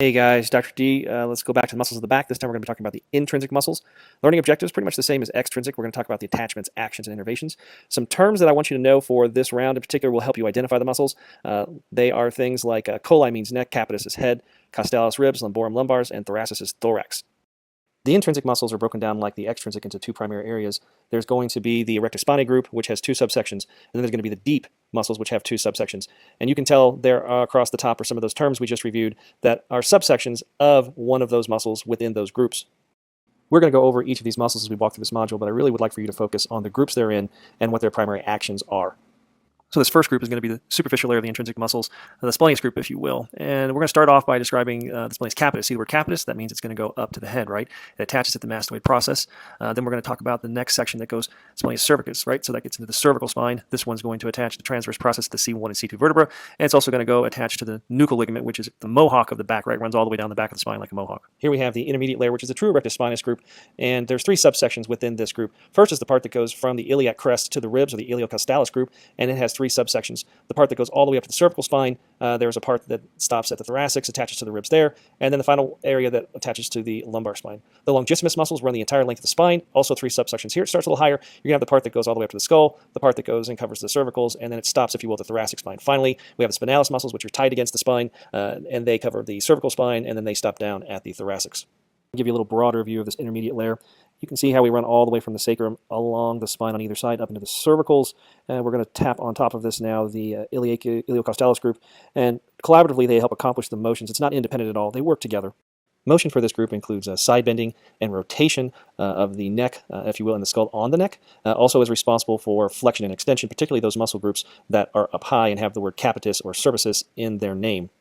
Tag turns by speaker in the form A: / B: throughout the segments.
A: Hey guys, Dr. D. Let's go back to the muscles of the back. This time we're going to be talking about the intrinsic muscles. Learning objectives pretty much the same as extrinsic. We're going to talk about the attachments, actions, and innervations. Some terms that I want you to know for this round in particular will help you identify the muscles. They are things like coli means neck, capitis is head, costalis ribs, lumborum lumbars, and thoracis is thorax. The intrinsic muscles are broken down like the extrinsic into two primary areas. There's going to be the erectus spinae group, which has two subsections, and then there's going to be the deep muscles, which have two subsections. And you can tell there across the top are some of those terms we just reviewed that are subsections of one of those muscles within those groups. We're going to go over each of these muscles as we walk through this module, but I really would like for you to focus on the groups they're in and what their primary actions are. So this first group is going to be the superficial layer of the intrinsic muscles, the splenius group, if you will. And we're going to start off by describing the splenius capitis. See the word capitis? That means it's going to go up to the head, right? It attaches to the mastoid process. Then we're going to talk about the next section that goes splenius cervicus, right? So that gets into the cervical spine. This one's going to attach the transverse process to the C1 and C2 vertebra. And it's also going to go attach to the nuchal ligament, which is the mohawk of the back, right? Runs all the way down the back of the spine like a mohawk. Here we have the intermediate layer, which is the true erectus spinous group. And there's three subsections within this group. First is the part that goes from the iliac crest to the ribs, or the iliocostalis group, and it has three subsections. The part that goes all the way up to the cervical spine, there's a part that stops at the thoracics, attaches to the ribs there, and then the final area that attaches to the lumbar spine. The longissimus muscles run the entire length of the spine, also three subsections here. It starts a little higher. You're going to have the part that goes all the way up to the skull, the part that goes and covers the cervicals, and then it stops, if you will, at the thoracic spine. Finally, we have the spinalis muscles, which are tight against the spine, and they cover the cervical spine, and then they stop down at the thoracics. I'll give you a little broader view of this intermediate layer. You can see how we run all the way from the sacrum along the spine on either side up into the cervicals. And we're going to tap on top of this now the iliocostalis group. And collaboratively, they help accomplish the motions. It's not independent at all. They work together. Motion for this group includes side bending and rotation of the neck, if you will, and the skull on the neck. Also is responsible for flexion and extension, particularly those muscle groups that are up high and have the word capitis or cervicis in their name.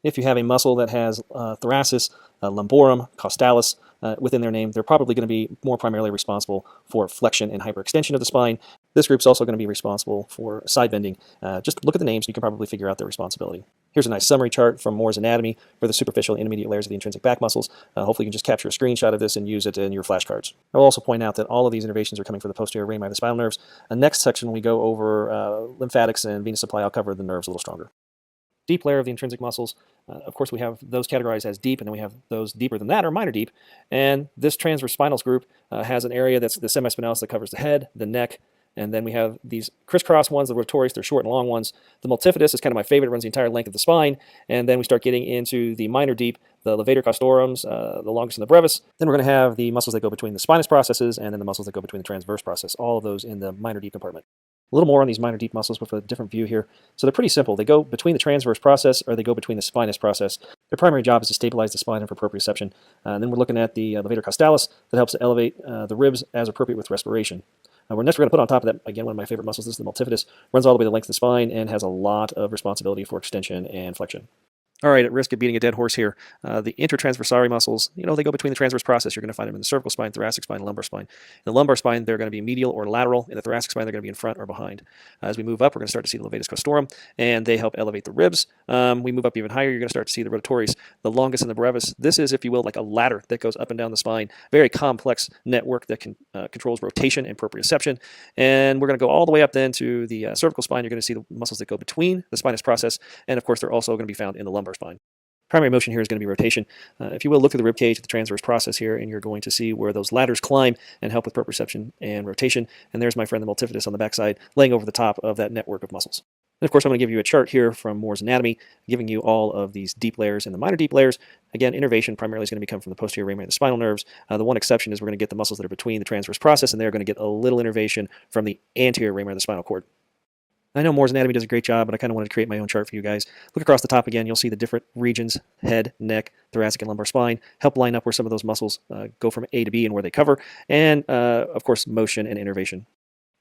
A: If you have a muscle that has thoracis, lumborum, costalis within their name, they're probably going to be more primarily responsible for flexion and hyperextension of the spine. This group's also going to be responsible for side bending. Just look at the names, and you can probably figure out their responsibility. Here's a nice summary chart from Moore's anatomy for the superficial and intermediate layers of the intrinsic back muscles. Hopefully you can just capture a screenshot of this and use it in your flashcards. I'll also point out that all of these innervations are coming from the posterior rami of the spinal nerves. The next section, we go over lymphatics and venous supply. I'll cover the nerves a little stronger. Deep layer of the intrinsic muscles. Of course, we have those categorized as deep, and then we have those deeper than that, or minor deep. And this transverse spinals group has an area that's the semispinalis that covers the head, the neck, and then we have these crisscross ones, the rotorius, they're short and long ones. The multifidus is kind of my favorite, it runs the entire length of the spine. And then we start getting into the minor deep, the levator costorums, the longus and the brevis. Then we're going to have the muscles that go between the spinous processes, and then the muscles that go between the transverse process, all of those in the minor deep compartment. A little more on these minor deep muscles with a different view here. So they're pretty simple. They go between the transverse process, or they go between the spinous process. Their primary job is to stabilize the spine and for proprioception. And then we're looking at the levator costalis that helps to elevate the ribs as appropriate with respiration. We're next going to put on top of that, again, one of my favorite muscles. This is the multifidus. Runs all the way the length of the spine and has a lot of responsibility for extension and flexion. All right, at risk of beating a dead horse here, the intertransversary muscles, they go between the transverse process. You're going to find them in the cervical spine, thoracic spine, lumbar spine. In the lumbar spine, they're going to be medial or lateral. In the thoracic spine, they're going to be in front or behind. As we move up, we're going to start to see the levatus costorum, and they help elevate the ribs. We move up even higher, you're going to start to see the rotorius, the longus and the brevis. This is, if you will, like a ladder that goes up and down the spine. Very complex network that controls rotation and proprioception. And we're going to go all the way up then to the cervical spine. You're going to see the muscles that go between the spinous process, and of course, they're also going to be found in the lumbar spine. Primary motion here is going to be rotation. If you will, look through the rib cage at the transverse process here, and you're going to see where those ladders climb and help with proprioception and rotation. And there's my friend the multifidus on the backside, laying over the top of that network of muscles. And of course, I'm going to give you a chart here from Moore's anatomy, giving you all of these deep layers and the minor deep layers. Again, innervation primarily is going to come from the posterior rami of the spinal nerves. The one exception is we're going to get the muscles that are between the transverse process, and they're going to get a little innervation from the anterior rami of the spinal cord. I know Moore's anatomy does a great job, but I kind of wanted to create my own chart for you guys. Look across the top again. You'll see the different regions, head, neck, thoracic, and lumbar spine. Help line up where some of those muscles go from A to B and where they cover. And, of course, motion and innervation.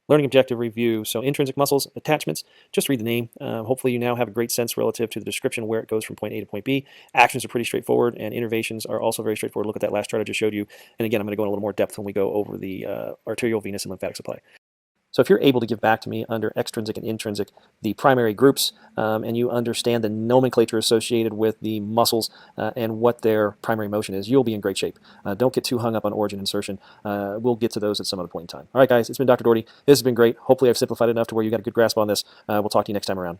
A: Learning objective review. So intrinsic muscles, attachments, just read the name. Hopefully you now have a great sense relative to the description where it goes from point A to point B. Actions are pretty straightforward, and innervations are also very straightforward. Look at that last chart I just showed you. And again, I'm going to go in a little more depth when we go over the arterial, venous, and lymphatic supply. So if you're able to give back to me under extrinsic and intrinsic the primary groups, and you understand the nomenclature associated with the muscles and what their primary motion is, you'll be in great shape. Don't get too hung up on origin insertion. We'll get to those at some other point in time. All right, guys, it's been Dr. Doherty. This has been great. Hopefully I've simplified it enough to where you got a good grasp on this. We'll talk to you next time around.